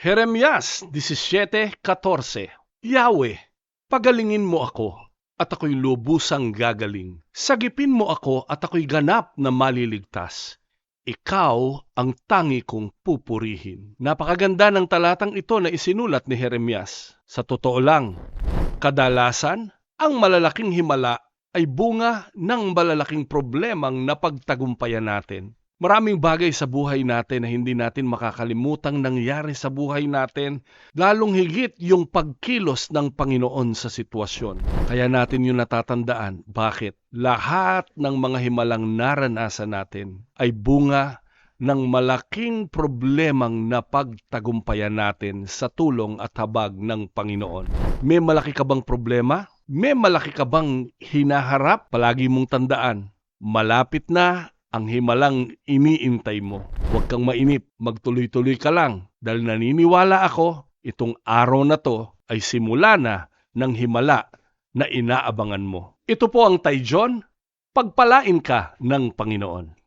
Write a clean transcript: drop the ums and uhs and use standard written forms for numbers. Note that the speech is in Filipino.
Jeremias 17:14. Yahweh, pagalingin mo ako, at ako'y lubusang gagaling. Sagipin mo ako at ako'y ganap na maliligtas. Ikaw ang tangi kong pupurihin. Napakaganda ng talatang ito na isinulat ni Jeremias. Sa totoo lang, kadalasan, ang malalaking himala ay bunga ng malalaking problemang napagtagumpayan natin. Maraming bagay sa buhay natin na hindi natin makakalimutang nangyari sa buhay natin, lalong higit yung pagkilos ng Panginoon sa sitwasyon. Kaya natin yung natatandaan. Bakit? Lahat ng mga himalang naranasan natin ay bunga ng malaking problemang napagtagumpayan natin sa tulong at habag ng Panginoon. May malaki ka bang problema? May malaki ka bang hinaharap? Palagi mong tandaan, malapit na ang himalang iniintay mo. Huwag kang mainip, magtuloy-tuloy ka lang. Dahil naniniwala ako, itong araw na to ay simula na ng himala na inaabangan mo. Ito po ang Tay John, pagpalain ka ng Panginoon.